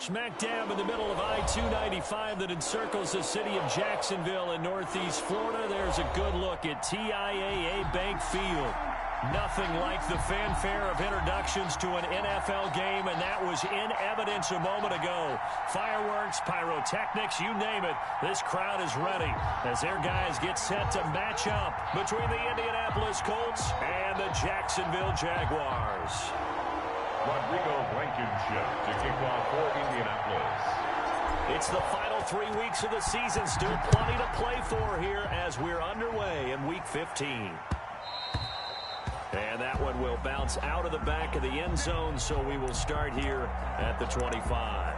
Smack dab in the middle of I-295 that encircles the city of Jacksonville in northeast Florida. There's a good look at TIAA Bank Field. Nothing like the fanfare of introductions to an NFL game, and that was in evidence a moment ago. Fireworks, pyrotechnics, you name it. This crowd is ready as their guys get set to match up between the Indianapolis Colts and the Jacksonville Jaguars. Rodrigo Blankenship to kick off for Indianapolis. It's the final 3 weeks of the season. Still plenty to play for here as we're underway in Week 15. And that one will bounce out of the back of the end zone, so we will start here at the 25.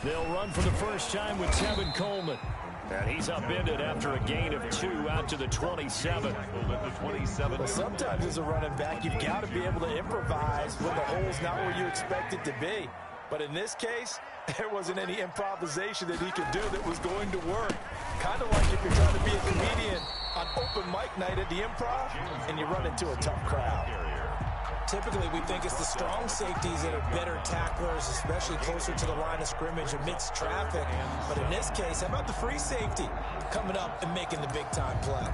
They'll run for the first time with Tevin Coleman. And he's upended after a gain of 2 out to the 27. Well, sometimes as a running back, you've got to be able to improvise when the hole's not where you expect it to be. But in this case, there wasn't any improvisation that he could do that was going to work. Kind of like if you're trying to be a comedian on open mic night at the Improv and you run into a tough crowd. Typically, we think it's the strong safeties that are better tacklers, especially closer to the line of scrimmage amidst traffic. But in this case, how about the free safety coming up and making the big-time play?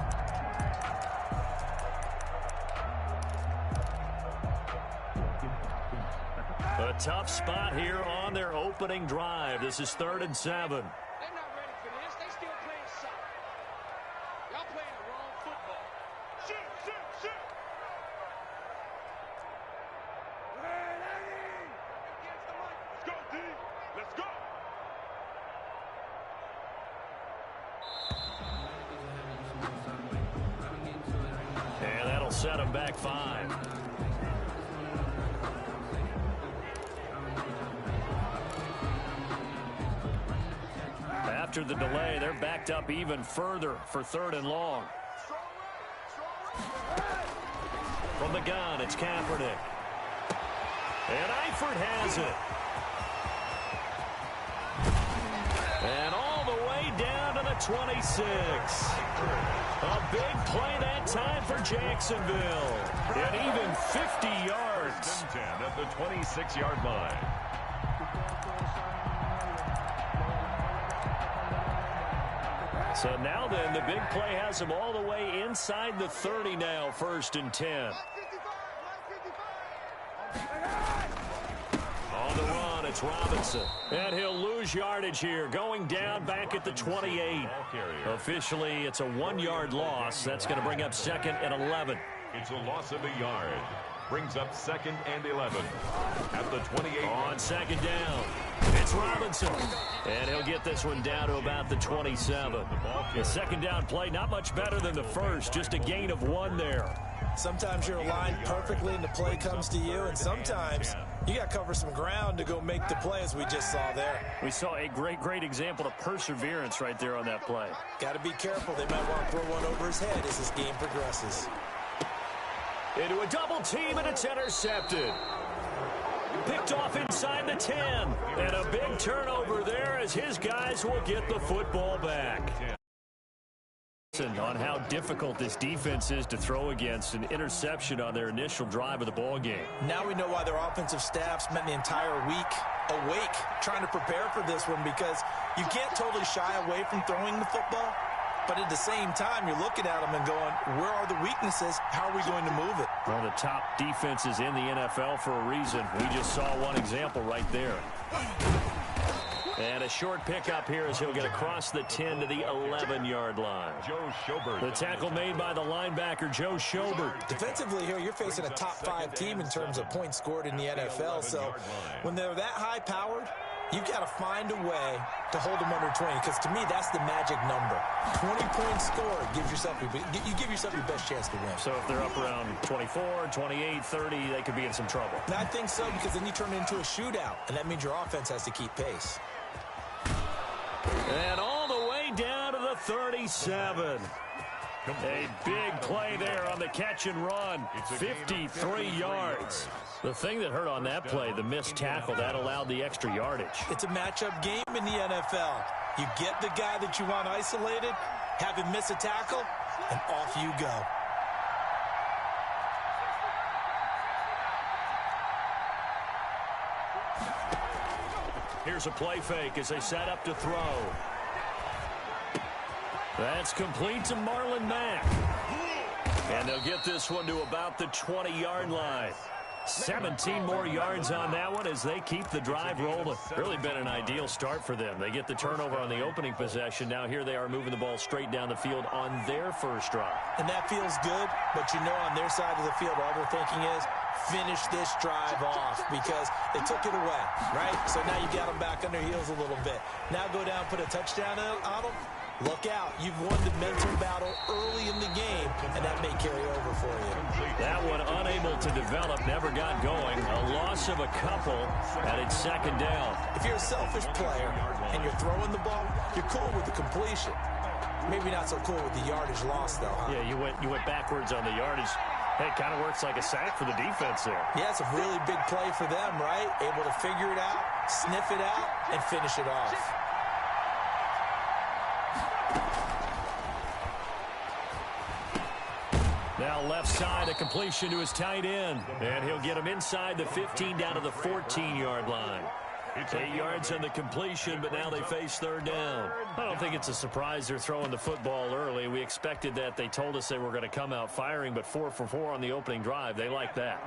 A tough spot here on their opening drive. This is 3rd and 7. Set him back 5. After the delay, they're backed up even further for 3rd and long. From the gun, it's Kaepernick. And Eifert has it. And all the way down to the 26. A big play that time for Jacksonville. And even 50 yards. 10 at the 26-yard line. So now then, the big play has them all the way inside the 30 now, 1st and 10. On the run, it's Robinson. And he'll lose yardage here, going down back at the 28. Officially, it's a 1-yard loss. That's going to bring up 2nd and 11. It's a loss of a yard. Brings up 2nd and 11. At the 28. On 2nd down, it's Robinson. And he'll get this one down to about the 27. The 2nd down play, not much better than the first. Just a gain of 1 there. Sometimes you're aligned perfectly and the play comes to you, and sometimes you got to cover some ground to go make the play, as we just saw there. We saw a great example of perseverance right there on that play. Got to be careful. They might want to throw one over his head as this game progresses. Into a double team, and it's intercepted. Picked off inside the 10. And a big turnover there as his guys will get the football back. On how difficult this defense is to throw against, an interception on their initial drive of the ball game. Now we know why their offensive staff spent the entire week awake trying to prepare for this one, because you can't totally shy away from throwing the football, but at the same time you're looking at them and going, where are the weaknesses? How are we going to move it? One of the top defenses in the NFL for a reason. We just saw one example right there. And a short pickup here as he'll get across the 10 to the 11-yard line. Joe Schobert. The tackle made by the linebacker, Joe Schobert. Defensively here, you're facing a top-5 team in terms of points scored in the NFL. So when they're that high-powered, you've got to find a way to hold them under 20, because to me, that's the magic number. 20 points scored gives yourself, you give yourself your best chance to win. So if they're up around 24, 28, 30, they could be in some trouble. And I think so, because then you turn it into a shootout, and that means your offense has to keep pace. And all the way down to the 37. A big play there on the catch and run. 53 yards. The thing that hurt on that play, the missed tackle, that allowed the extra yardage. It's a matchup game in the NFL. You get the guy that you want isolated, have him miss a tackle, and off you go. Here's a play fake as they set up to throw. That's complete to Marlon Mack. And they'll get this one to about the 20-yard line. 17 more yards on that one as they keep the drive rolling. Really been an ideal start for them. They get the turnover on the opening possession. Now here they are moving the ball straight down the field on their first drive. And that feels good, but you know on their side of the field all they're thinking is finish this drive off because they took it away, right? So now you got them back on their heels a little bit. Now go down, put a touchdown on them. Look out. You've won the mental battle early in the game, and that may carry over for you. That one unable to develop, never got going. A loss of a couple, and it's second down. If you're a selfish player and you're throwing the ball, you're cool with the completion. Maybe not so cool with the yardage loss, though, huh? Yeah, you went backwards on the yardage. Hey, it kind of works like a sack for the defense there. Yeah, it's a really big play for them, right? Able to figure it out, sniff it out, and finish it off. Now left side, a completion to his tight end. And he'll get him inside the 15 down to the 14-yard line. 8 yards on the completion, but now they face third down. I don't think it's a surprise they're throwing the football early. We expected that. They told us they were going to come out firing, but 4 for 4 on the opening drive. They like that.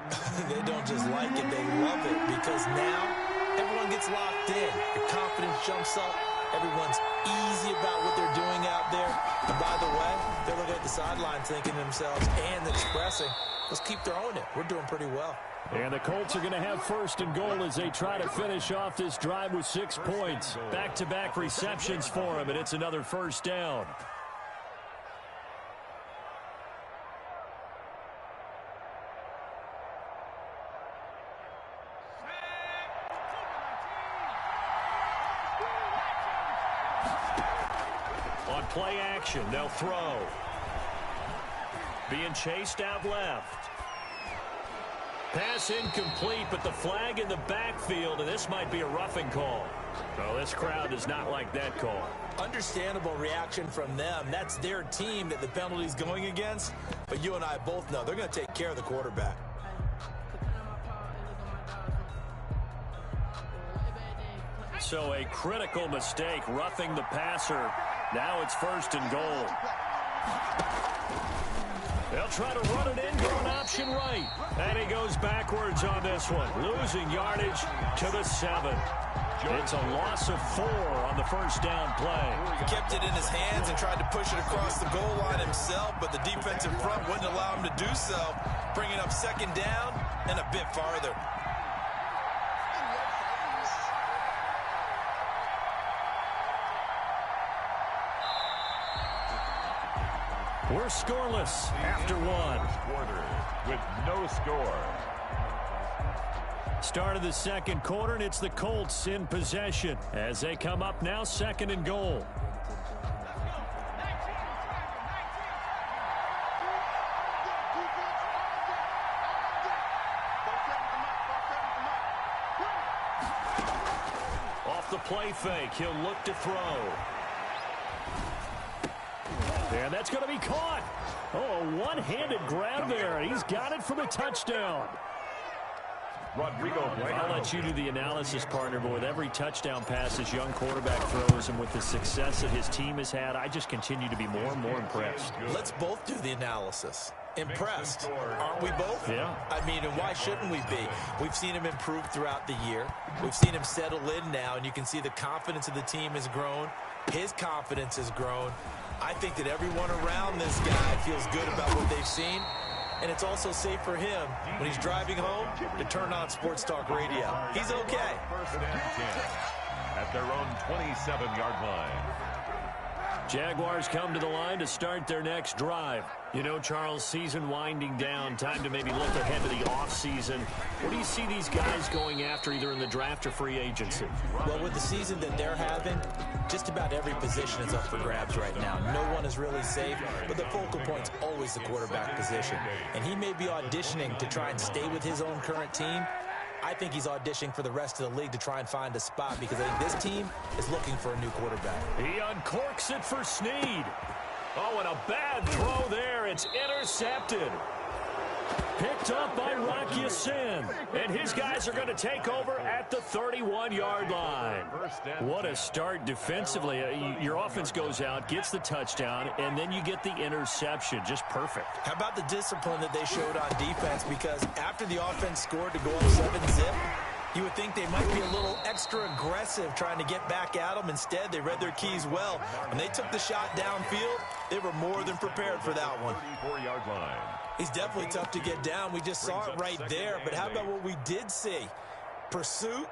They don't just like it, they love it, because now everyone gets locked in. The confidence jumps up. Everyone's easy about what they're doing out there. And by the way, they're looking at the sideline thinking to themselves and expressing, let's keep throwing it. We're doing pretty well. And the Colts are going to have first and goal as they try to finish off this drive with 6 points. Back-to-back receptions for him, and it's another first down. On play action, they'll throw. Being chased out left. Pass incomplete, but the flag in the backfield, and this might be a roughing call. Oh, this crowd does not like that call. Understandable reaction from them. That's their team that the penalty's going against. But you and I both know they're going to take care of the quarterback. So a critical mistake, roughing the passer. Now it's first and goal. They'll try to run it in, going option right. And he goes backwards on this one, losing yardage to the 7. It's a loss of 4 on the first down play. He kept it in his hands and tried to push it across the goal line himself, but the defensive front wouldn't allow him to do so, bringing up second down and a bit farther. We're scoreless after 1. Quarter with no score. Start of the second quarter, and it's the Colts in possession as they come up now second and goal. Off the play fake, he'll look to throw. And that's going to be caught. Oh, a one-handed grab there. He's got it for the touchdown. I'll let you do the analysis, partner, but with every touchdown pass this young quarterback throws and with the success that his team has had, I just continue to be more and more impressed. Let's both do the analysis. Impressed. Aren't we both? Yeah. I mean, and why shouldn't we be? We've seen him improve throughout the year. We've seen him settle in now, and you can see the confidence of the team has grown. His confidence has grown. I think that everyone around this guy feels good about what they've seen, and it's also safe for him when he's driving home to turn on Sports Talk Radio. He's okay. First and 10 at their own 27-yard line. Jaguars come to the line to start their next drive. You know, Charles, season winding down, time to maybe look ahead to the offseason. What do you see these guys going after either in the draft or free agency? Well, with the season that they're having, just about every position is up for grabs right now. No one is really safe, but the focal point's always the quarterback position. And he may be auditioning to try and stay with his own current team. I think he's auditioning for the rest of the league to try and find a spot because I think this team is looking for a new quarterback. He uncorks it for Snead. Oh, and a bad throw there. It's intercepted. Picked up by Rocky Sin. And his guys are going to take over at the 31-yard line. What a start defensively. Your offense goes out, gets the touchdown, and then you get the interception. Just perfect. How about the discipline that they showed on defense? Because after the offense scored to go up 7-zip, you would think they might be a little extra aggressive trying to get back at them. Instead, they read their keys well. When they took the shot downfield, they were more than prepared for that one. 34-yard line. He's definitely tough to get down. We just saw it right there. But how about what we did see? Pursuit,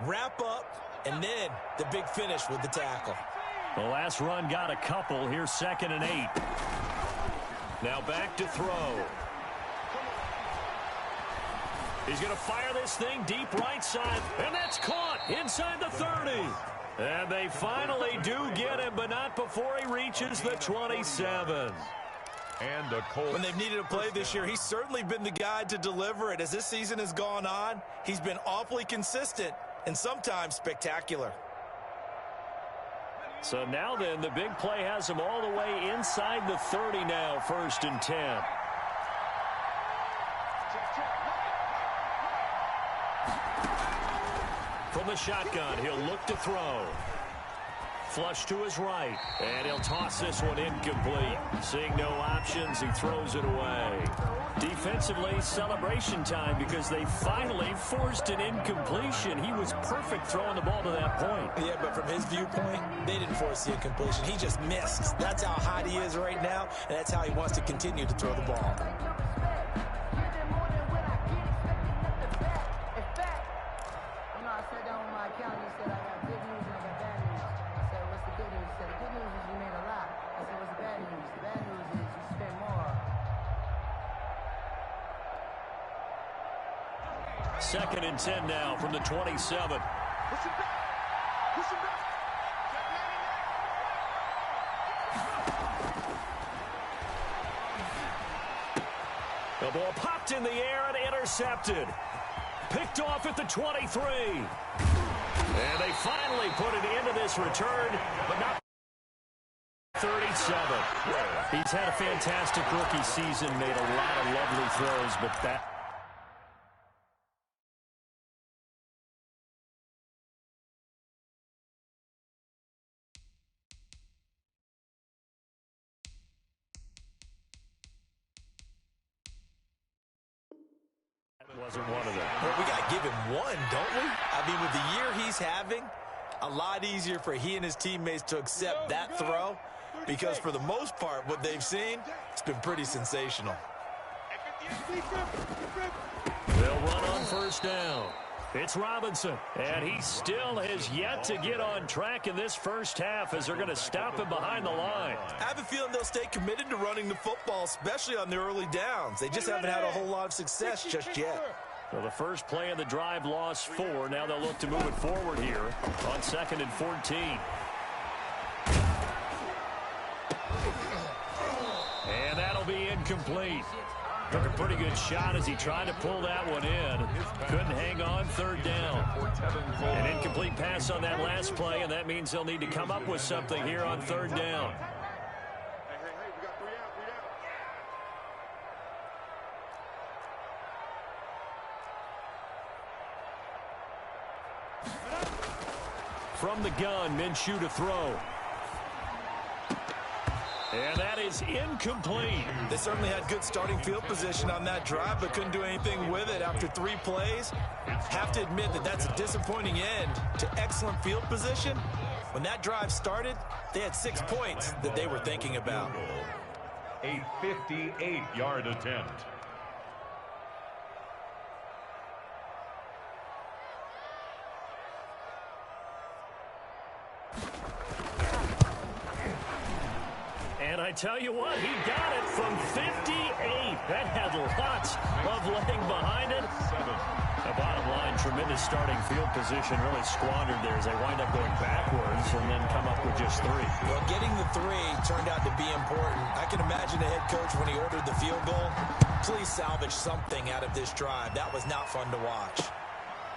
wrap up, and then the big finish with the tackle. The last run got a couple. Here's 2nd and 8. Now back to throw. He's going to fire this thing deep right side, and that's caught inside the 30. And they finally do get him, but not before he reaches the 27. And the Colts. When they've needed a play this year, he's certainly been the guy to deliver it. As this season has gone on, he's been awfully consistent and sometimes spectacular. So now then, the big play has him all the way inside the 30 now, 1st and 10. From the shotgun, he'll look to throw. Flush to his right, and he'll toss this one incomplete. Seeing no options, he throws it away. Defensively, celebration time because they finally forced an incompletion. He was perfect throwing the ball to that point. Yeah, but from his viewpoint, they didn't force the incompletion. He just missed. That's how hot he is right now, and that's how he wants to continue to throw the ball. Second and 10 now from the 27. The ball popped in the air and intercepted. Picked off at the 23. And they finally put it into this return, but not 37. He's had a fantastic rookie season, made a lot of lovely throws, but that... wasn't one of them. Well, we got to give him one, don't we? I mean, with the year he's having, a lot easier for he and his teammates to accept that throw because for the most part, what they've seen, it's been pretty sensational. They'll run on 1st down. It's Robinson, and he still has yet to get on track in this first half as they're going to stop him behind the line. I have a feeling they'll stay committed to running the football, especially on the early downs. They just haven't had a whole lot of success just yet. Well, the first play of the drive lost 4. Now they'll look to move it forward here on 2nd and 14. And that'll be incomplete. Took a pretty good shot as he tried to pull that one in. Couldn't hang on 3rd down. An incomplete pass on that last play, and that means they'll need to come up with something here on 3rd down. From the gun, Minshew to throw. And that is incomplete. They certainly had good starting field position on that drive, but couldn't do anything with it after 3 plays. Have to admit that that's a disappointing end to excellent field position. When that drive started, they had 6 points that they were thinking about. A 58-yard attempt. tell you what, he got it from 58. That had lots of leg behind it. The bottom line, tremendous starting field position, really squandered there as they wind up going backwards and then come up with just 3. Well, getting the 3 turned out to be important. I can imagine the head coach when he ordered the field goal. Please salvage something out of this drive. That was not fun to watch.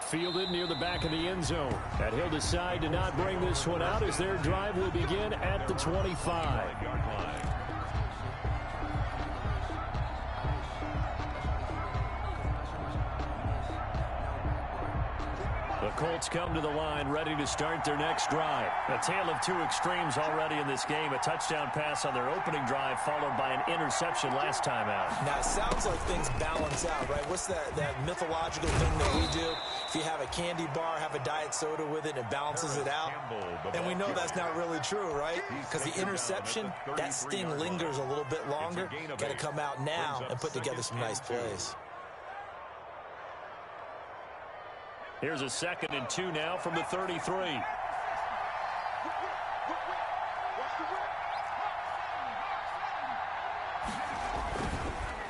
Fielded near the back of the end zone. And he'll decide to not bring this one out as their drive will begin at the 25-yard line. The Colts come to the line ready to start their next drive. A tale of 2 extremes already in this game. A touchdown pass on their opening drive followed by an interception last time out. Now, it sounds like things balance out, right? What's that mythological thing that we do? If you have a candy bar, have a diet soda with it, it balances it out. And we know that's not really true, right? Because the interception, that sting lingers a little bit longer. Got to come out now and put together some nice plays. Here's a 2nd and 2 now from the 33.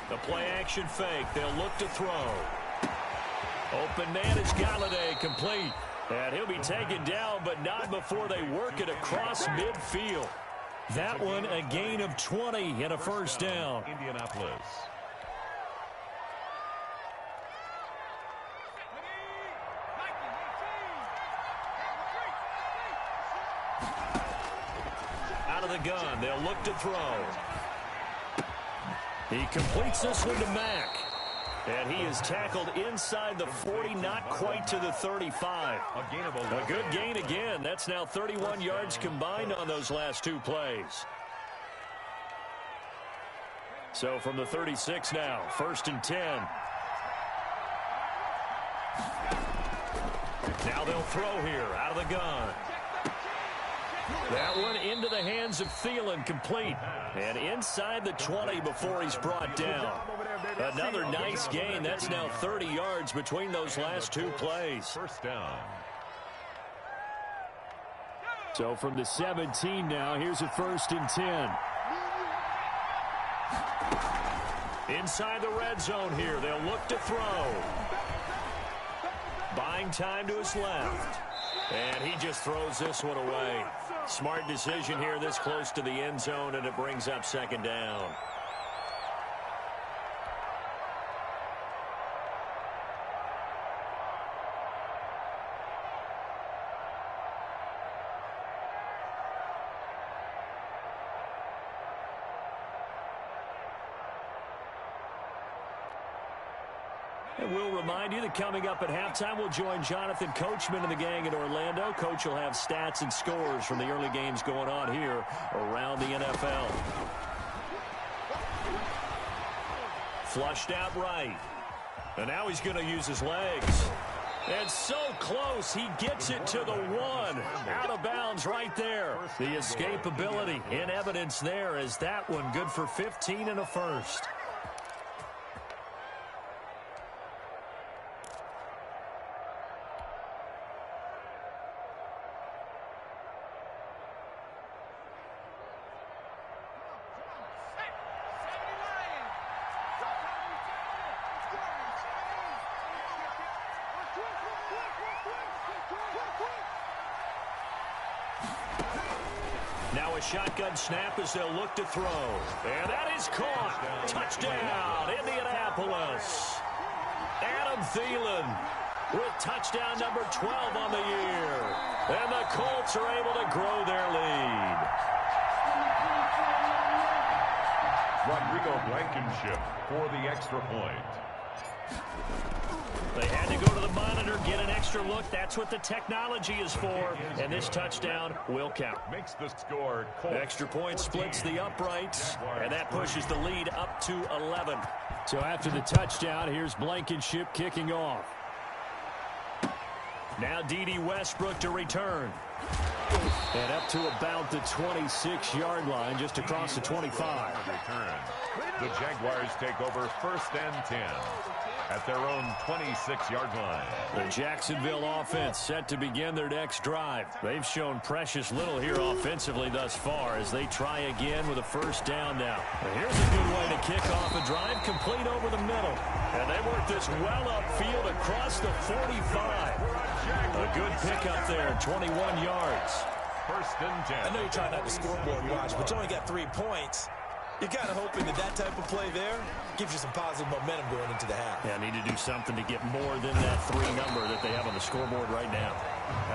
The play action fake. They'll look to throw. Open man is Galladay, complete. And he'll be taken down, but not before they work it across midfield. That one a gain of 20 and a first down. Indianapolis. Out of the gun, they'll look to throw. He completes this one to Mack. And he is tackled inside the 40, not quite to the 35. A good gain again. That's now 31 yards combined on those last 2 plays. So from the 36 now, 1st and 10. Now they'll throw here out of the gun. That one into the hands of Thielen, complete. And inside the 20 before he's brought down. Another nice gain. That's now 30 yards between those last 2 plays. First down. So from the 17 now, here's a 1st and 10. Inside the red zone here. They'll look to throw. Buying time to his left. And he just throws this one away. Smart decision here this close to the end zone, and it brings up 2nd down. And we'll remind you that coming up at halftime, we'll join Jonathan Coachman and the gang in Orlando. Coach will have stats and scores from the early games going on here around the NFL. Flushed out right. And now he's going to use his legs. And so close, he gets it to the 1. Out of bounds right there. The escapability in evidence there as that one good for 15 and a first. Now a shotgun snap as they'll look to throw. And that is caught. Touchdown, Indianapolis. Adam Thielen with touchdown number 12 on the year. And the Colts are able to grow their lead. Rodrigo Blankenship for the extra point. They had to go to the monitor, get an extra look. That's what the technology is for. And this touchdown will count. Makes the score. Extra point splits the uprights, and that pushes the lead up to 11. So after the touchdown, here's Blankenship kicking off. Now D.D. Westbrook to return. And up to about the 26-yard line, just across the 25. The Jaguars take over 1st and 10. at their own 26-yard line. The Jacksonville offense set to begin their next drive. They've shown precious little here offensively thus far as they try again with a first down now. Well, here's a good way to kick off a drive, complete over the middle. And they work this well upfield across the 45. A good pickup there, 21 yards. First and 10. I know you're trying not to scoreboard watch, but you only got 3 points. You're kind of hoping that type of play there gives you some positive momentum going into the half. Yeah, need to do something to get more than that 3 number that they have on the scoreboard right now.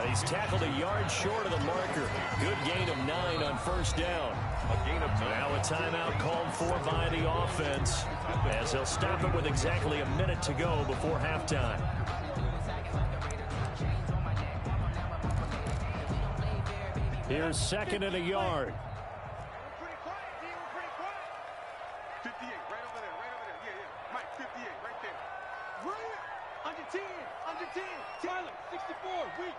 He's tackled a yard short of the marker. Good gain of 9 on first down. A gain of 9. Now a timeout called for by the offense as he'll stop it with exactly a minute to go before halftime. Here's second and a yard. Under 10. Tyler, 64, weak.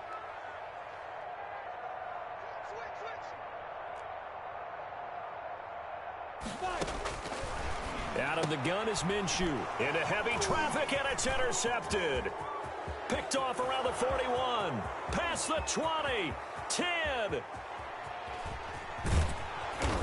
Switch. Out of the gun is Minshew. Into heavy traffic, and it's intercepted. Picked off around the 41. Past the 20. 10.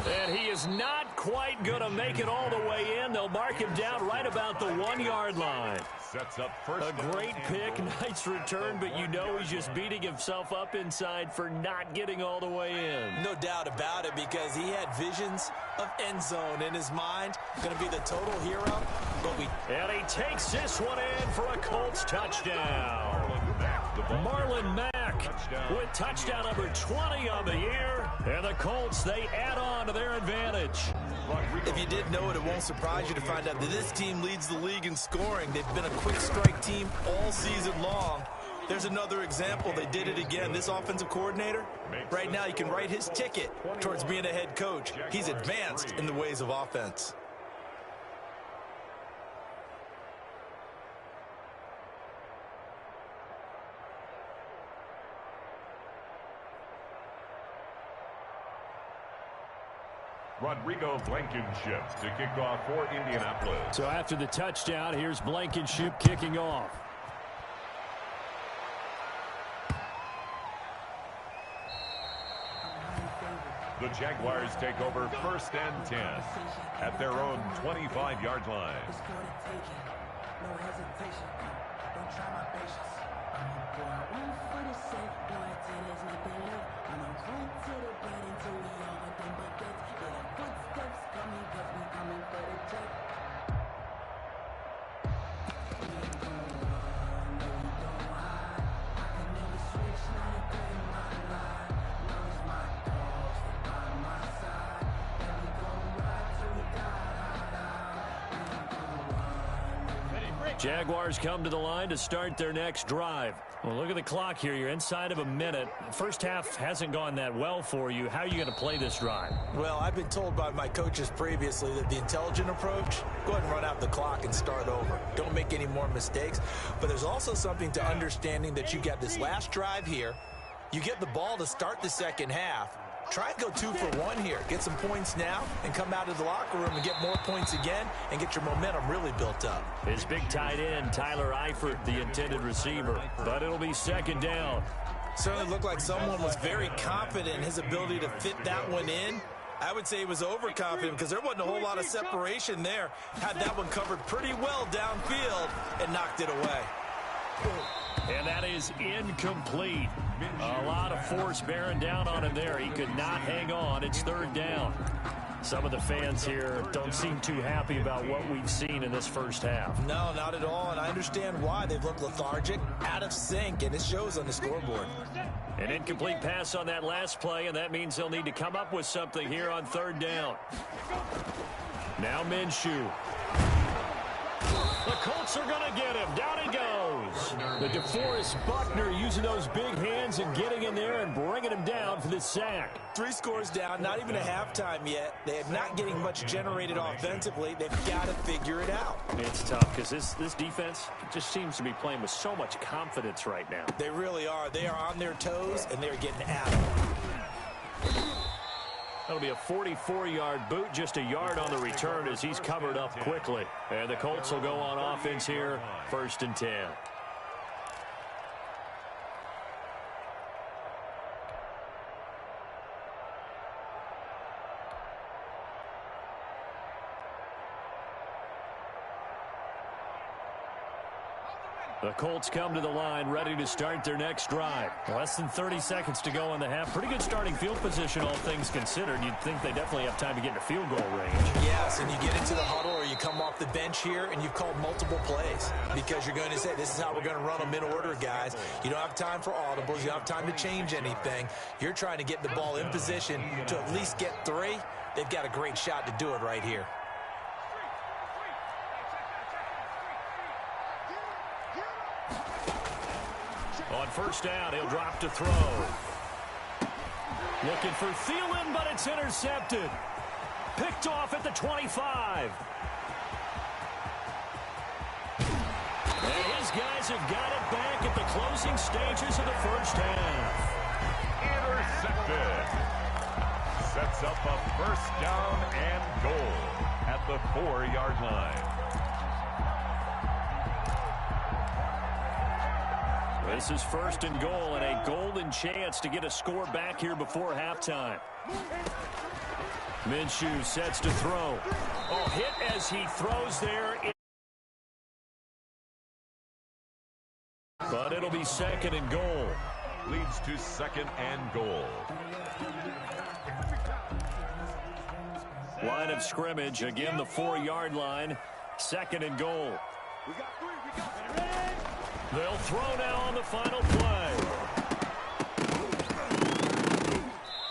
And he is not quite going to make it all the way in. They'll mark him down right about the 1-yard line. Sets up first. A great pick, nice return, but you know he's just beating himself up inside for not getting all the way in. No doubt about it, because he had visions of end zone in his mind. Going to be the total hero. And he takes this one in for a Colts touchdown. Marlon Mack with touchdown number 20 on the year. And the Colts, they add on to their advantage. If you didn't know it, it won't surprise you to find out that this team leads the league in scoring. They've been a quick strike team all season long. There's another example. They did it again. This offensive coordinator, right now you can write his ticket towards being a head coach. He's advanced in the ways of offense. Rodrigo Blankenship to kick off for Indianapolis. So after the touchdown, here's Blankenship kicking off. The Jaguars take over first and 10 at their own 25-yard line. No hesitation. Don't try my patience. I'm going one for the safe, boy, till there's nothing left. I'm going to run to the bed until we all with them buckets. Yeah, the footsteps coming, cause we coming for the check. We ain't gon' run, no, we don't hide. I can never switch, now they cutting my line. Love's my dogs, they by my side. And we gon' ride till we die. We ain't gon' run. Jaguars come to the line to start their next drive. Well, look at the clock here. You're inside of a minute. First half hasn't gone that well for you. How are you going to play this drive? Well, I've been told by my coaches previously that the intelligent approach, go ahead and run out the clock and start over. Don't make any more mistakes. But there's also something to understanding that you got this last drive here. You get the ball to start the second half. Try and go 2 for 1 here. Get some points now and come out of the locker room and get more points again and get your momentum really built up. His big tight end, Tyler Eifert, the intended receiver. But it'll be second down. Certainly looked like someone was very confident in his ability to fit that one in. I would say he was overconfident because there wasn't a whole lot of separation there. Had that one covered pretty well downfield and knocked it away. And that is incomplete. A lot of force bearing down on him there. He could not hang on. It's third down. Some of the fans here don't seem too happy about what we've seen in this first half. No, not at all, and I understand why. They've looked lethargic, out of sync, and it shows on the scoreboard. An incomplete pass on that last play, and that means they'll need to come up with something here on third down. Now Minshew. The Colts are going to get him. Down he goes. The DeForest Buckner using those big hands and getting in there and bringing him down for the sack. 3 scores down, not even a halftime yet. They are not getting much generated offensively. They've got to figure it out. It's tough because this defense just seems to be playing with so much confidence right now. They really are. They are on their toes, and they're getting at them. That'll be a 44-yard boot, just a yard on the return as he's covered up quickly. And the Colts will go on offense here, 1st and 10. The Colts come to the line, ready to start their next drive. Less than 30 seconds to go in the half. Pretty good starting field position, all things considered. You'd think they definitely have time to get into field goal range. Yes, and you get into the huddle or you come off the bench here and you've called multiple plays because you're going to say, this is how we're going to run them in order, guys. You don't have time for audibles. You don't have time to change anything. You're trying to get the ball in position to at least get 3. They've got a great shot to do it right here. On 1st down, he'll drop to throw. Looking for Thielen, but it's intercepted. Picked off at the 25. And his guys have got it back at the closing stages of the 1st half. Intercepted. Sets up a 1st down and goal at the 4-yard line. This is 1st and goal and a golden chance to get a score back here before halftime. Minshew sets to throw. Oh, hit as he throws there. But it'll be 2nd and goal. Leads to 2nd and goal. Line of scrimmage, again the 4-yard line. 2nd and goal. They'll throw now on the final play.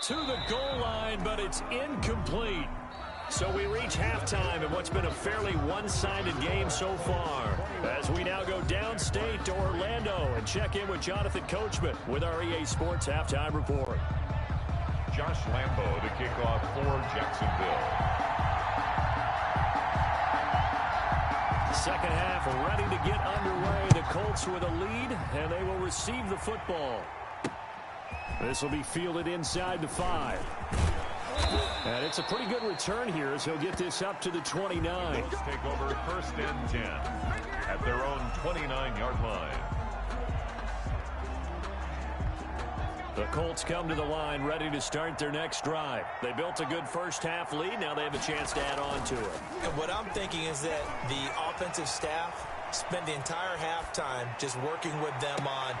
To the goal line, but it's incomplete. So we reach halftime in what's been a fairly one-sided game so far. As we now go downstate to Orlando and check in with Jonathan Coachman with our EA Sports Halftime Report. Josh Lambo to kick off for Jacksonville. 2nd half ready to get underway. The Colts with a lead, and they will receive the football. This will be fielded inside the 5. And it's a pretty good return here as he'll get this up to the 29. Colts take over 1st and 10 at their own 29-yard line. The Colts come to the line ready to start their next drive. They built a good 1st half lead. Now they have a chance to add on to it. And what I'm thinking is that the offensive staff spent the entire halftime just working with them on,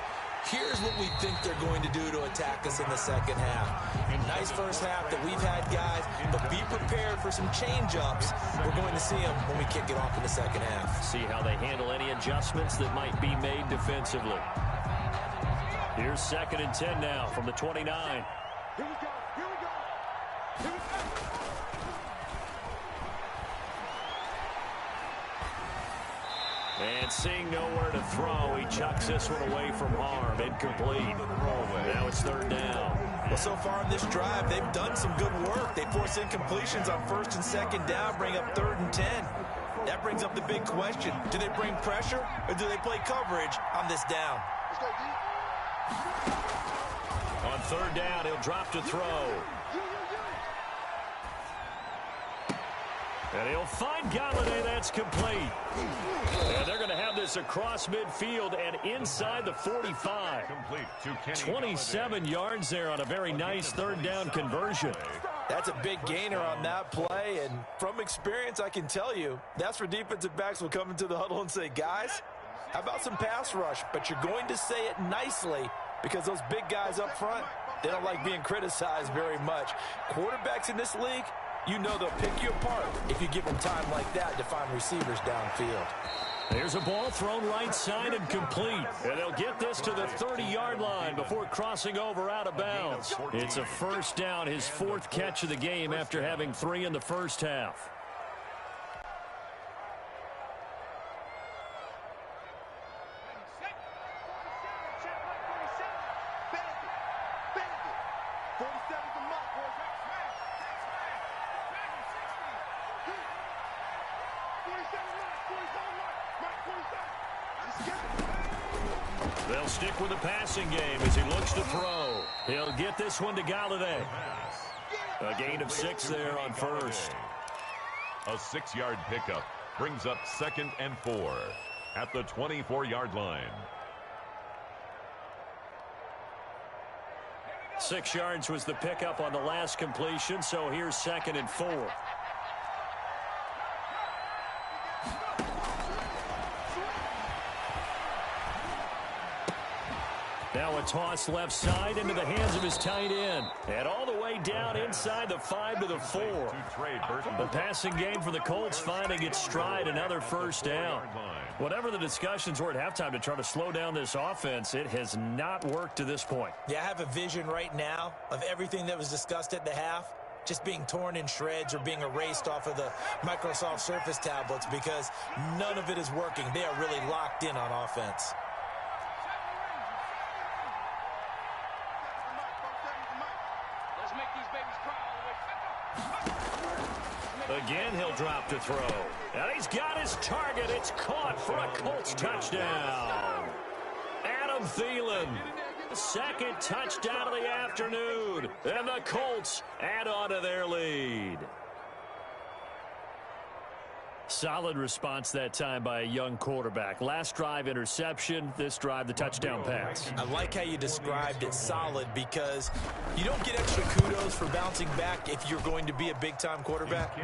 here's what we think they're going to do to attack us in the 2nd half. Nice 1st half that we've had, guys, but be prepared for some change-ups. We're going to see them when we kick it off in the 2nd half. See how they handle any adjustments that might be made defensively. Here's 2nd and 10 now from the 29. Here we go. Here we go. Here we go. And seeing nowhere to throw, he chucks this one away from harm. Incomplete. Now it's 3rd down. Well, so far in this drive, they've done some good work. They force incompletions on 1st and 2nd down, bring up 3rd and 10. That brings up the big question. Do they bring pressure or do they play coverage on this down? Let's go, D. On 3rd down, he'll drop to throw. And he'll find Galladay. That's complete. And they're going to have this across midfield and inside the 45. Complete to Kenny 27 yards there on a very nice 3rd down conversion. That's a big gainer on that play, and from experience, I can tell you, that's where defensive backs will come into the huddle and say, guys, how about some pass rush? But you're going to say it nicely because those big guys up front, they don't like being criticized very much. Quarterbacks in this league, you know they'll pick you apart if you give them time like that to find receivers downfield. There's a ball thrown right side and complete. And they'll get this to the 30-yard line before crossing over out of bounds. It's a 1st down, his 4th catch of the game after having 3 in the 1st half. They'll stick with the passing game as he looks to throw. He'll get this one to Galladay. A gain of 6 there on first. A 6-yard pickup brings up 2nd and 4 at the 24-yard line. 6 yards was the pickup on the last completion, so here's 2nd and 4. Now a toss left side into the hands of his tight end. And all the way down inside the 5 to the 4. The passing game for the Colts finding its stride, another first down. Whatever the discussions were at halftime to try to slow down this offense, it has not worked to this point. Yeah, I have a vision right now of everything that was discussed at the half just being torn in shreds or being erased off of the Microsoft Surface tablets because none of it is working. They are really locked in on offense. Again, he'll drop to throw. And he's got his target. It's caught for a Colts touchdown. Adam Thielen, second touchdown of the afternoon. And the Colts add on to their lead. Solid response that time by a young quarterback. Last drive, interception. This drive, the touchdown pass. I like how you described it, solid, because you don't get extra kudos for bouncing back if you're going to be a big-time quarterback.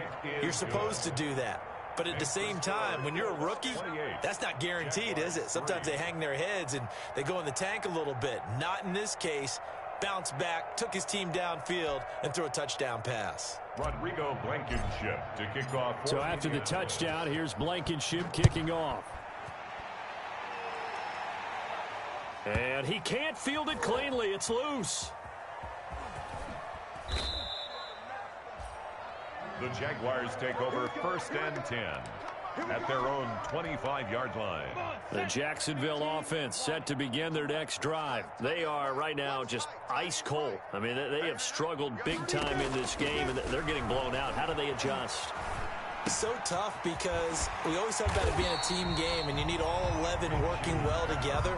You're supposed to do that. But at the same time, when you're a rookie, that's not guaranteed, is it? Sometimes they hang their heads and they go in the tank a little bit. Not in this case. Bounced back, took his team downfield, and threw a touchdown pass. Rodrigo Blankenship to kick off. So after the touchdown, here's Blankenship kicking off. And he can't field it cleanly. It's loose. The Jaguars take over 1st and 10 at their own 25-yard line. The Jacksonville offense set to begin their next drive. They are right now just ice cold. I mean, they have struggled big time in this game, and they're getting blown out. How do they adjust? So tough because we always talk about it being a team game, and you need all 11 working well together.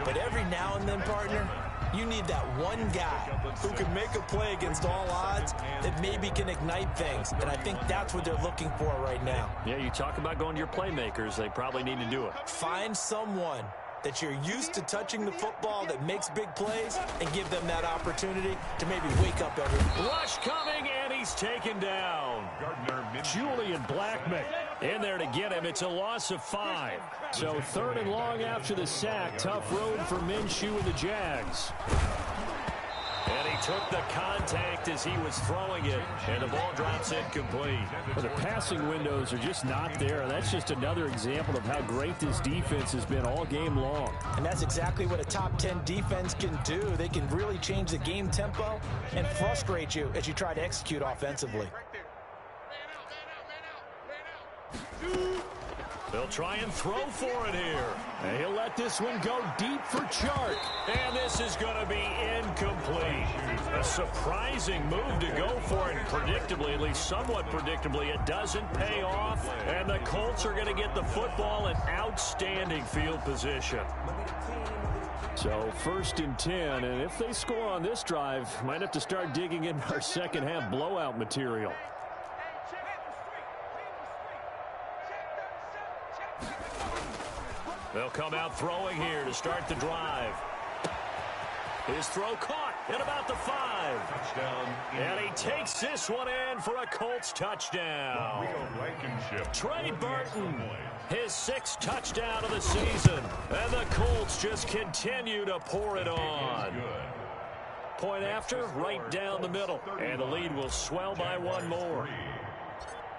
But every now and then, partner, you need that one guy who can make a play against all odds that maybe can ignite things. And I think that's what they're looking for right now. Yeah, you talk about going to your playmakers. They probably need to do it. Find someone that you're used to touching the football that makes big plays and give them that opportunity to maybe wake up every. Rush coming, and he's taken down. Julian Blackman in there to get him. It's a loss of 5. So 3rd and long after the sack. Tough road for Minshew and the Jags. And he took the contact as he was throwing it, and the ball drops incomplete. Well, the passing windows are just not there, and that's just another example of how great this defense has been all game long. And that's exactly what a top 10 defense can do. They can really change the game tempo and frustrate you as you try to execute offensively. They'll try and throw for it here. And he'll let this one go deep for Chark. And this is going to be incomplete. A surprising move to go for it. Predictably, at least somewhat predictably, it doesn't pay off. And the Colts are going to get the football in outstanding field position. So 1st and 10. And if they score on this drive, might have to start digging in our second half blowout material. They'll come out throwing here to start the drive. His throw caught at about the 5. Touchdown. And he takes this one in for a Colts touchdown. Trey Burton, his 6th touchdown of the season. And the Colts just continue to pour it on. Point after, right down the middle. And the lead will swell by 1 more.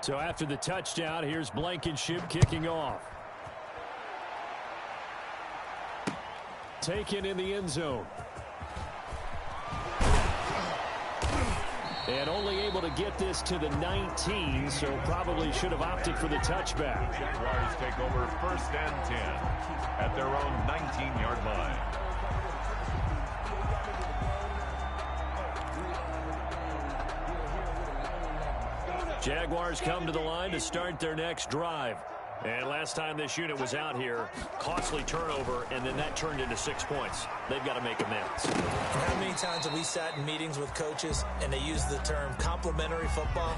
So after the touchdown, here's Blankenship kicking off. Taken in the end zone. And only able to get this to the 19, so probably should have opted for the touchback. Jaguars take over 1st and 10 at their own 19-yard line. Jaguars come to the line to start their next drive. And last time this unit was out here, costly turnover, and then that turned into 6 points. They've got to make amends. How many times have we sat in meetings with coaches and they use the term complementary football?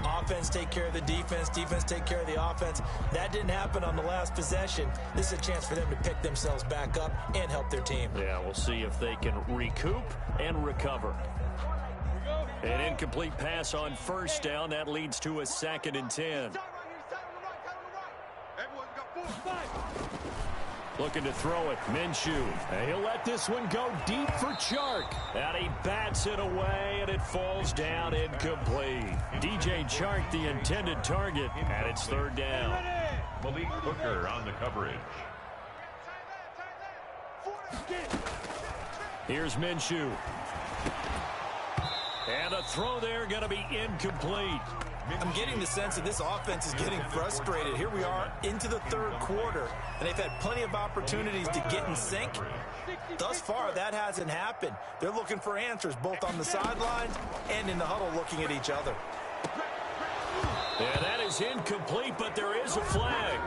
Offense take care of the defense, defense take care of the offense. That didn't happen on the last possession. This is a chance for them to pick themselves back up and help their team. Yeah, we'll see if they can recoup and recover. An incomplete pass on first down. That leads to a 2nd and 10. Looking to throw it. Minshew. And he'll let this one go deep for Chark. And he bats it away, and it falls down incomplete. DJ Chark, the intended target, and it's 3rd down. Malik Hooker on the coverage. Here's Minshew. And a throw there going to be incomplete. I'm getting the sense that this offense is getting frustrated. Here we are into the 3rd quarter, and they've had plenty of opportunities to get in sync. Thus far, that hasn't happened. They're looking for answers both on the sidelines and in the huddle looking at each other. Yeah, that is incomplete, but there is a flag.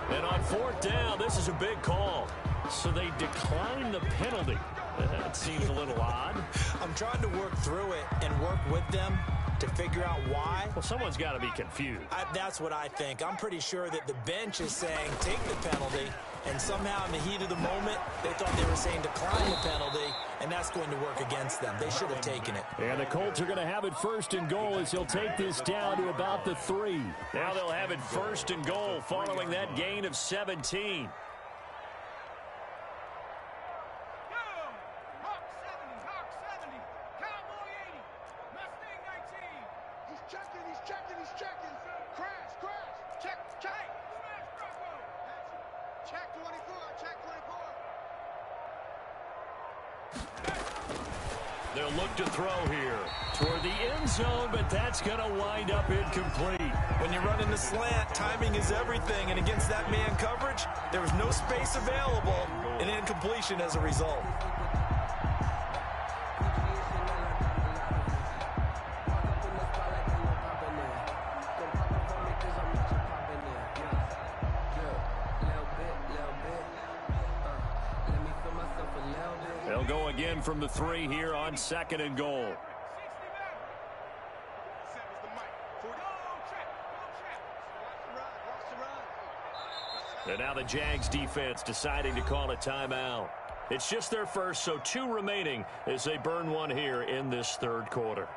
And on 4th down, this is a big call. So they decline the penalty. That seems a little odd. I'm trying to work through it and work with them to figure out why. Well, someone's got to be confused. That's what I think. I'm pretty sure that the bench is saying take the penalty, and somehow in the heat of the moment, they thought they were saying decline the penalty, and that's going to work against them. They should have taken it. And the Colts are going to have it 1st and goal as he'll take this down to about the 3. Now they'll have it 1st and goal following that gain of 17. They'll look to throw here toward the end zone, but that's going to wind up incomplete. When you're running the slant, timing is everything, and against that man coverage, there was no space available, and incompletion as a result. They'll go again from the 3 here on 2nd and goal. And now the Jags defense deciding to call a timeout. It's just their first, so 2 remaining as they burn one here in this 3rd quarter.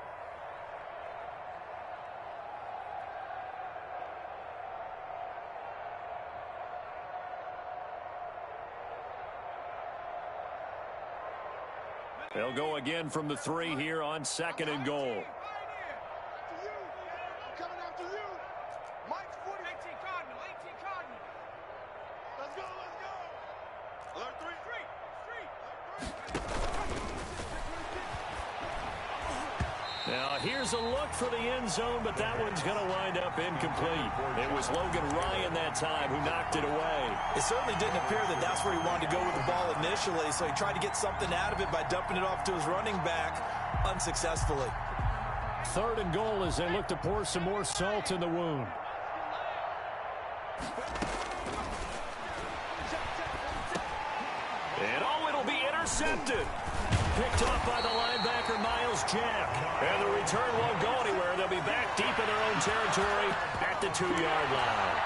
They'll go again from the 3 here on 2nd and goal. Now here's a look for the end zone, but that one's going to wind up incomplete. It was Logan Ryan that time who knocked it away. It certainly didn't appear that that's where he wanted to go with the ball initially, so he tried to get something out of it by dumping it off to his running back unsuccessfully. 3rd and goal as they look to pour some more salt in the wound. And it'll be intercepted. Picked off by the linebacker, Miles Jack. And the return won't go anywhere. They'll be back deep in their own territory at the 2-yard line.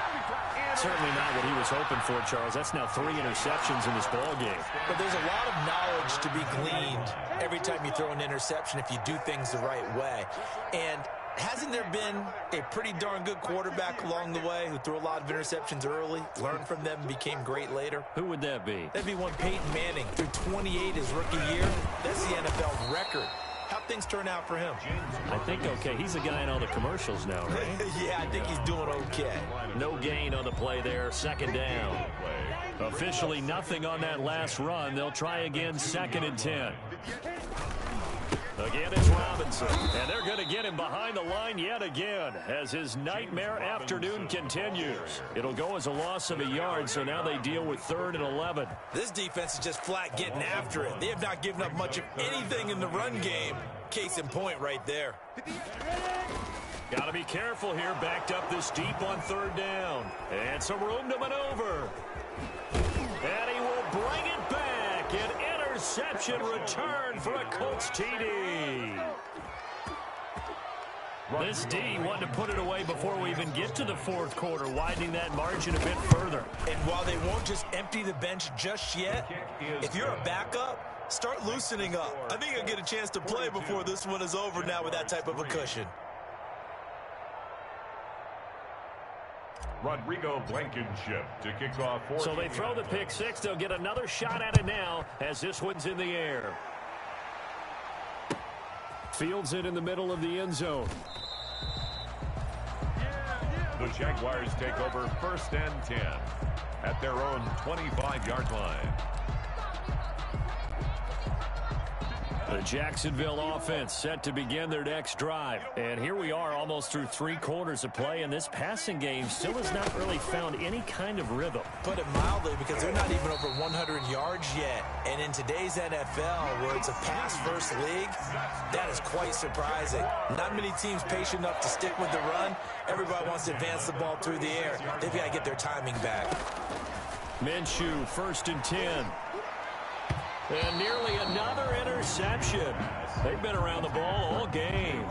Certainly not what he was hoping for, Charles. That's now 3 interceptions in this ball game. But there's a lot of knowledge to be gleaned every time you throw an interception if you do things the right way. And hasn't there been a pretty darn good quarterback along the way who threw a lot of interceptions early, learned from them, and became great later? Who would that be? That'd be one Peyton Manning. Threw 28 his rookie year. That's the NFL record. How'd things turn out for him? I think okay. He's a guy in all the commercials now, right? Yeah, I think he's doing okay. No gain on the play there. 2nd down. Officially nothing on that last run. They'll try again 2nd and 10. Again, it's Robinson. And they're going to get him behind the line yet again as his nightmare afternoon continues. It'll go as a loss of a yard, so now they deal with 3rd and 11. This defense is just flat getting after it. They have not given up much of anything in the run game. Case in point right there. Got to be careful here, backed up this deep on third down. And some room to maneuver. And he will bring it back. An interception return for a Colts TD. This D wanted to put it away before we even get to the fourth quarter, widening that margin a bit further. And while they won't just empty the bench just yet, if you're a backup, start loosening up. I think you'll get a chance to play before this one is over now with that type of a cushion. Rodrigo Blankenship to kick off. So they throw the pick six. They'll get another shot at it now as this one's in the air. Fields it in the middle of the end zone. The Jaguars take over 1st and 10 at their own 25-yard line. The Jacksonville offense set to begin their next drive. And here we are almost through 3 quarters of play, and this passing game still has not really found any kind of rhythm. Put it mildly, because they're not even over 100 yards yet. And in today's NFL, where it's a pass-first league, that is quite surprising. Not many teams patient enough to stick with the run. Everybody wants to advance the ball through the air. They've got to get their timing back. Minshew, 1st and 10. And nearly another interception. They've been around the ball all game.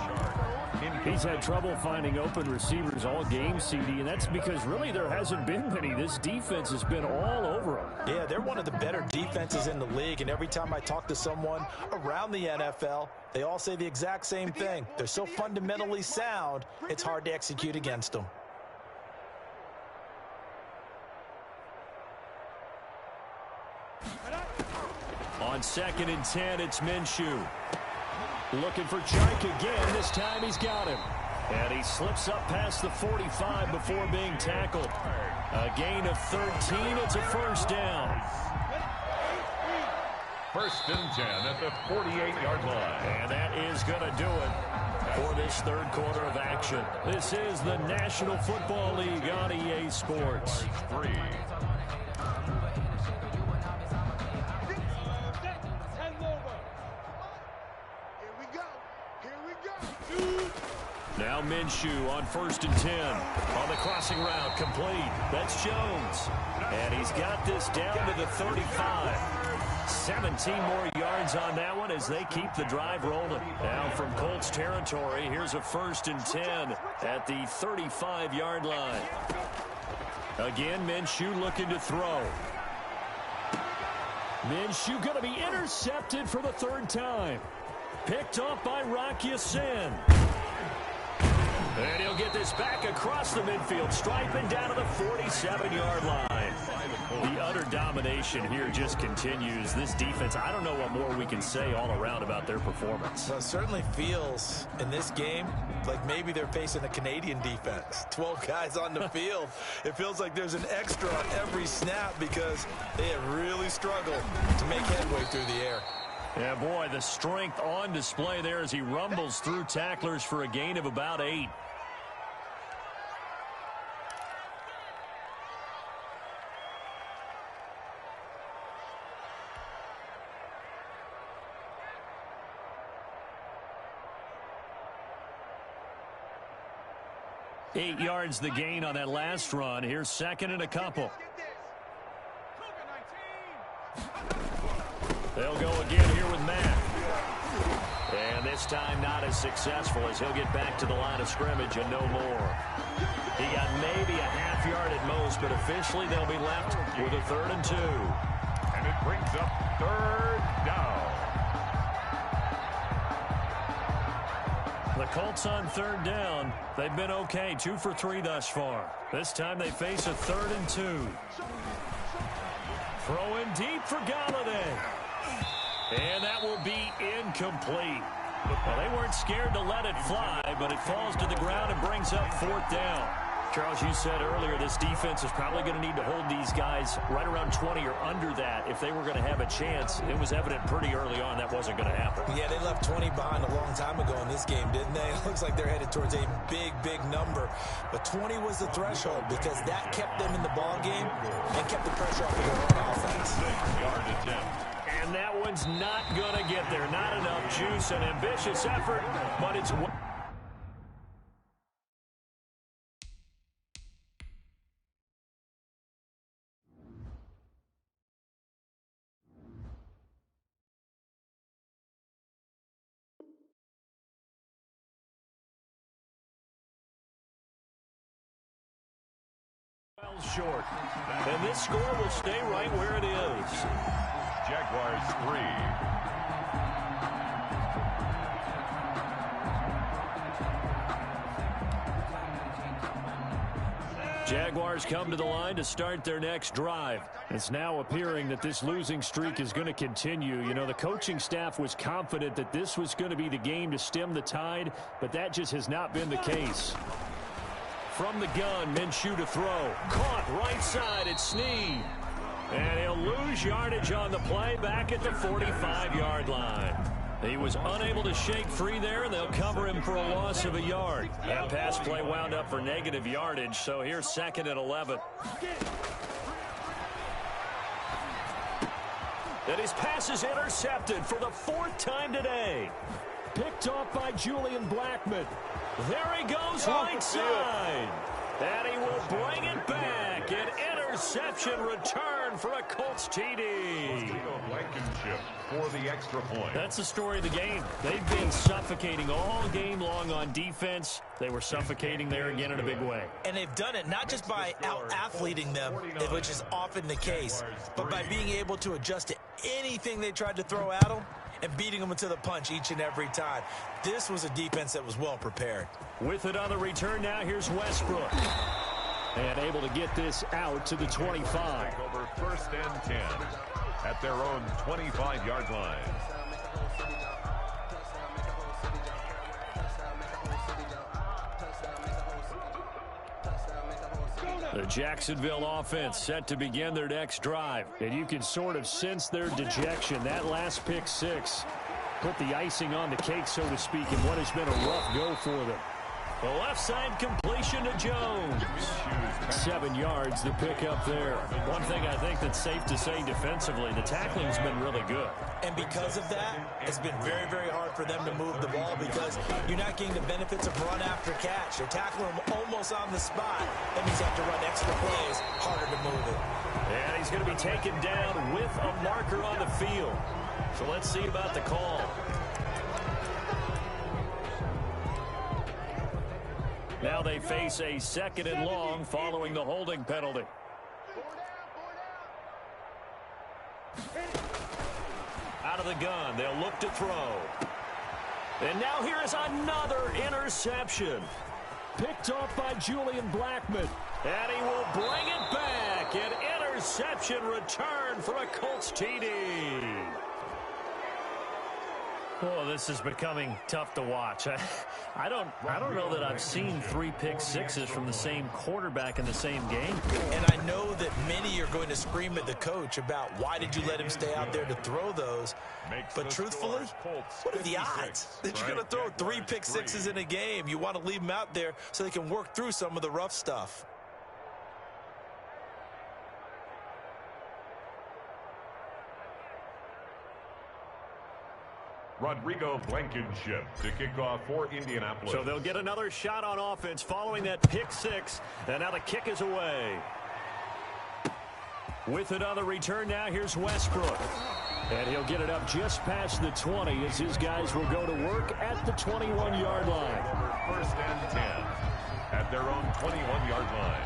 He's had trouble finding open receivers all game, CD, and that's because really there hasn't been many. This defense has been all over them. Yeah, they're one of the better defenses in the league, and every time I talk to someone around the NFL, they all say the exact same thing. They're so fundamentally sound, it's hard to execute against them. On 2nd and 10, it's Minshew. Looking for Jike again. This time he's got him. And he slips up past the 45 before being tackled. A gain of 13. It's a 1st down. 1st and 10 at the 48-yard line. And that is going to do it for this 3rd quarter of action. This is the National Football League on EA Sports. 3. Now Minshew on 1st and 10. On the crossing route, complete. That's Jones. And he's got this down to the 35. 17 more yards on that one as they keep the drive rolling. Now from Colts territory, here's a 1st and 10 at the 35-yard line. Again, Minshew looking to throw. Minshew going to be intercepted for the 3rd time. Picked off by Rocky Sin. And he'll get this back across the midfield stripe and down to the 47-yard line. The utter domination here just continues. This defense, I don't know what more we can say all around about their performance. Well, it certainly feels in this game like maybe they're facing a Canadian defense. 12 guys on the field. It feels like there's an extra on every snap because they have really struggled to make headway through the air. Yeah, boy, the strength on display there as he rumbles through tacklers for a gain of about 8. Eight yards the gain on that last run. Here's 2nd and a couple. They'll go again here with Matt. And this time not as successful as he'll get back to the line of scrimmage and no more. He got maybe a half yard at most, but officially they'll be left with a 3rd and 2. And it brings up 3rd down. The Colts on 3rd down. They've been okay, 2 for 3 thus far. This time they face a 3rd and 2. Throwing deep for Galladay. And that will be incomplete. Well, they weren't scared to let it fly, but it falls to the ground and brings up 4th down. Charles, you said earlier this defense is probably going to need to hold these guys right around 20 or under that if they were going to have a chance. It was evident pretty early on that wasn't going to happen. Yeah, they left 20 behind a long time ago in this game, didn't they? It looks like they're headed towards a big, big number. But 20 was the threshold because that kept them in the ball game and kept the pressure off of their own offense. 6-yard attempt. And that one's not going to get there. Not enough juice, an ambitious effort, but it's Short. And this score will stay right where it is. Jaguars 3. Jaguars come to the line to start their next drive. It's now appearing that this losing streak is going to continue. You know, the coaching staff was confident that this was going to be the game to stem the tide, but that just has not been the case. From the gun, Minshew to throw. Caught right side at Snead. And he'll lose yardage on the play back at the 45-yard line. He was unable to shake free there, and they'll cover him for a loss of a yard. That pass play wound up for negative yardage, so here's 2nd and 11. And his pass is intercepted for the 4th time today. Picked off by Julian Blackmon. There he goes right side. And he will bring it back. An interception return for a Colts TD. Blankenship for the extra point. That's the story of the game. They've been suffocating all game long on defense. They were suffocating there again in a big way. And they've done it not just by out-athleting them, which is often the case, but by being able to adjust to anything they tried to throw at them and beating them into the punch each and every time. This was a defense that was well prepared. With another return now, here's Westbrook. And able to get this out to the 25. Over 1st and 10 at their own 25-yard line. The Jacksonville offense set to begin their next drive. And you can sort of sense their dejection. That last pick six put the icing on the cake, so to speak, in what has been a rough go for them. The left side completion to Jones. 7 yards to pick up there. One thing I think that's safe to say defensively, the tackling's been really good. And because of that, it's been very, very hard for them to move the ball because you're not getting the benefits of run after catch. They're tackling them almost on the spot. That means you have to run extra plays, harder to move it. And he's going to be taken down with a marker on the field. So let's see about the call. Now they face a 2nd and long following the holding penalty. Out of the gun, they'll look to throw. And now here is another interception. Picked off by Julian Blackmon. And he will bring it back. An interception return for a Colts TD. Oh, this is becoming tough to watch. I don't know that I've seen 3 pick sixes from the same quarterback in the same game. And I know that many are going to scream at the coach about why did you let him stay out there to throw those. But truthfully, what are the odds that you're going to throw 3 pick sixes in a game? You want to leave them out there so they can work through some of the rough stuff. Rodrigo Blankenship to kick off for Indianapolis. So they'll get another shot on offense following that pick six. And now the kick is away. With another return now, here's Westbrook. And he'll get it up just past the 20 as his guys will go to work at the 21-yard line. 1st and 10 at their own 21-yard line.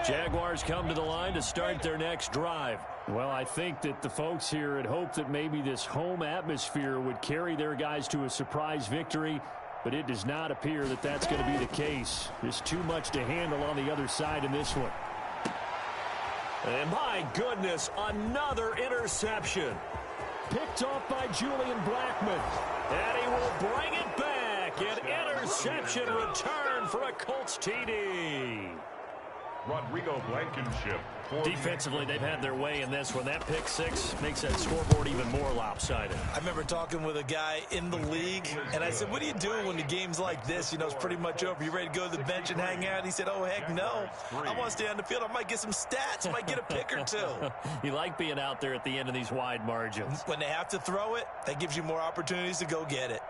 Jaguars come to the line to start their next drive. Well, I think that the folks here had hoped that maybe this home atmosphere would carry their guys to a surprise victory, but it does not appear that that's going to be the case. There's too much to handle on the other side in this one. And my goodness, another interception. Picked off by Julian Blackmon. And he will bring it back. An interception return for a Colts TD. Rodrigo Blankenship. Defensively, they've had their way in this one. That pick six makes that scoreboard even more lopsided. I remember talking with a guy in the league, and I said, what do you do when the game's like this? You know, it's pretty much over. You ready to go to the bench and hang out? He said, oh, heck no. I want to stay on the field. I might get some stats. I might get a pick or two. You like being out there at the end of these wide margins. When they have to throw it, that gives you more opportunities to go get it.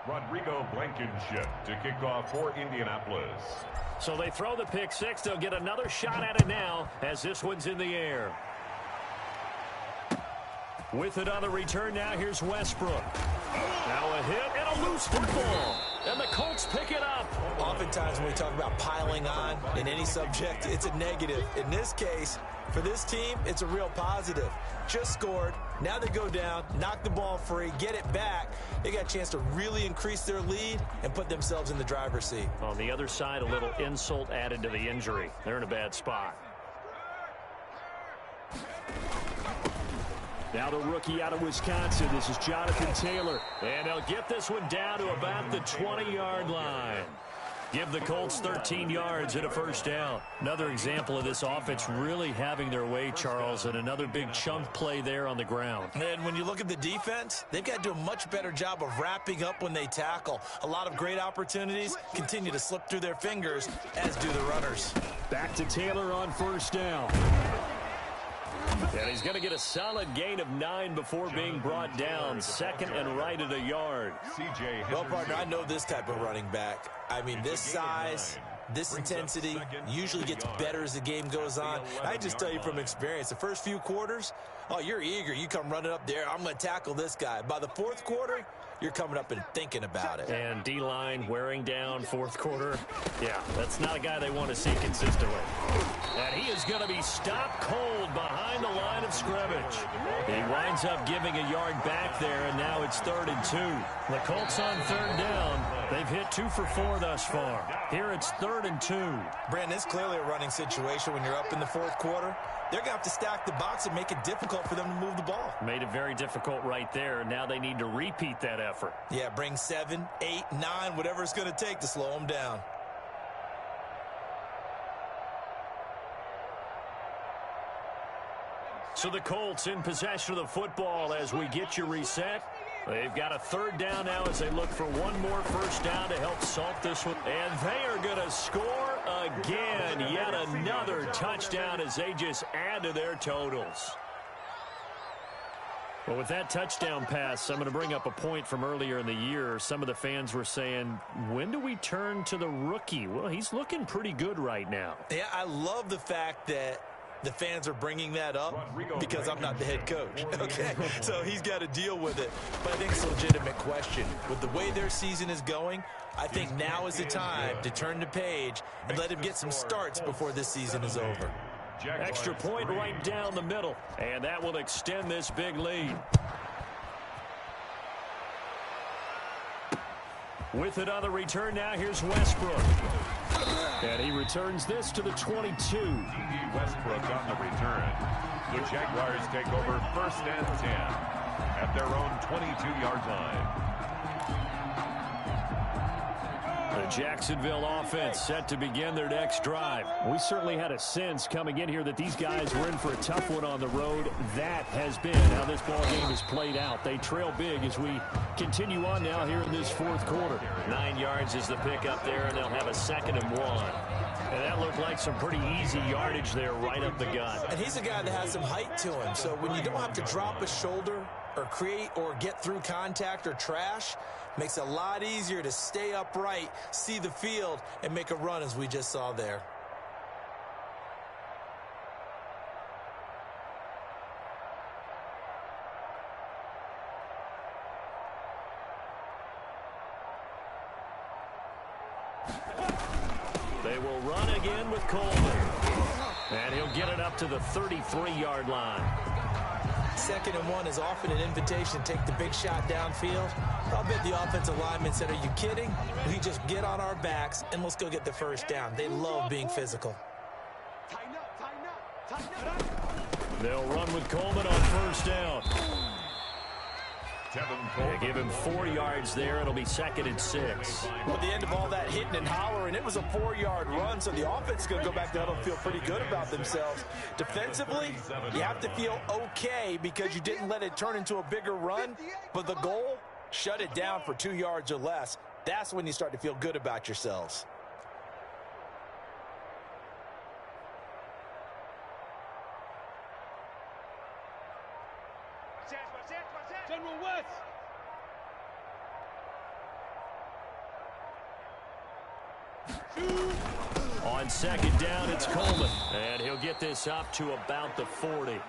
Rodrigo Blankenship to kick off for Indianapolis. So they throw the pick six. They'll get another shot at it now as this one's in the air. With it on the return now, here's Westbrook. Now a hit and a loose football. And the Colts pick it up. Oftentimes when we talk about piling on in any subject, it's a negative. In this case, for this team, it's a real positive. Just scored. Now they go down, knock the ball free, get it back. They got a chance to really increase their lead and put themselves in the driver's seat. On the other side, a little insult added to the injury. They're in a bad spot. Now the rookie out of Wisconsin. This is Jonathan Taylor. And they'll get this one down to about the 20-yard line. Give the Colts 13 yards and a first down. Another example of this offense really having their way, Charles, and another big chunk play there on the ground. And when you look at the defense, they've got to do a much better job of wrapping up when they tackle. A lot of great opportunities continue to slip through their fingers, as do the runners. Back to Taylor on first down. And he's going to get a solid gain of 9 before being brought down. Second and right at a yard. Well, partner, I know this type of running back. I mean, this size, this intensity usually gets better as the game goes on. I just tell you from experience, the first few quarters, oh, you're eager. You come running up there. I'm going to tackle this guy. By the fourth quarter, you're coming up and thinking about it. And D-line wearing down fourth quarter. Yeah, that's not a guy they want to see consistently. And he is going to be stopped cold behind the line of scrimmage. He winds up giving a yard back there, and now it's 3rd and 2. The Colts on 3rd down. They've hit 2 for 4 thus far. Here it's 3rd and 2. Brandon, it's clearly a running situation when you're up in the fourth quarter. They're going to have to stack the box and make it difficult for them to move the ball. Made it very difficult right there. Now they need to repeat that effort. Yeah, bring 7, 8, 9, whatever it's going to take to slow them down. So the Colts in possession of the football as we get you reset. They've got a 3rd down now as they look for one more first down to help salt this one. And they are going to score again. Yet another touchdown as they just add to their totals. Well, with that touchdown pass, I'm going to bring up a point from earlier in the year. Some of the fans were saying, when do we turn to the rookie? Well, he's looking pretty good right now. Yeah, I love the fact that the fans are bringing that up because I'm not the head coach, okay? So he's got to deal with it. But I think it's a legitimate question. With the way their season is going, I think now is the time to turn the page and let him get some starts before this season is over. Extra point right down the middle, and that will extend this big lead. With it on the return now, here's Westbrook. And he returns this to the 22. Westbrook on the return. The Jaguars take over 1st and 10 at their own 22-yard line. The Jacksonville offense set to begin their next drive. We certainly had a sense coming in here that these guys were in for a tough one on the road. That has been how this ball game has played out. They trail big as we continue on now here in this fourth quarter. 9 yards is the pickup there, and they'll have a 2nd and 1. And that looked like some pretty easy yardage there right up the gut. And he's a guy that has some height to him. So when you don't have to drop a shoulder or create or get through contact or trash, makes it a lot easier to stay upright, see the field, and make a run as we just saw there. They will run again with Coleman. And he'll get it up to the 33-yard line. 2nd and 1 is often an invitation to take the big shot downfield. I'll bet the offensive lineman said, are you kidding? We just get on our backs and let's go get the first down. They love being physical. Tighten up, tighten up, tighten up. They'll run with Coleman on first down. They give him 4 yards there. It'll be 2nd and 6. Well, at the end of all that hitting and hollering, it was a 4-yard run, so the offense is going to go back to huddle and feel pretty good about themselves. Defensively, you have to feel okay because you didn't let it turn into a bigger run, but the goal, shut it down for 2 yards or less. That's when you start to feel good about yourselves. General West. On 2nd down, it's Coleman. And he'll get this up to about the 40.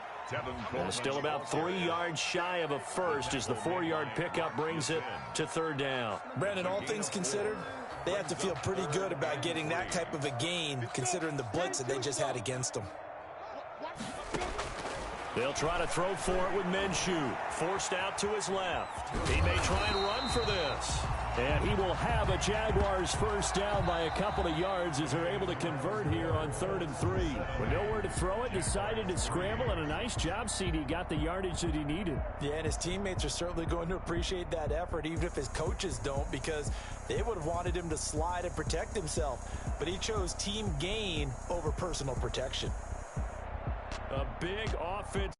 Colts. Still about 3 yards shy of a first as the 4-yard pickup brings it to third down. Brandon, all things considered, they have to feel pretty good about getting that type of a gain considering the blitz that they just had against them. They'll try to throw for it with Minshew. Forced out to his left. He may try and run for this. And he will have a Jaguars first down by a couple of yards as they're able to convert here on 3rd and 3. With nowhere to throw it, decided to scramble, and a nice job, CD. Got the yardage that he needed. Yeah, and his teammates are certainly going to appreciate that effort, even if his coaches don't, because they would have wanted him to slide and protect himself. But he chose team gain over personal protection. A big offense.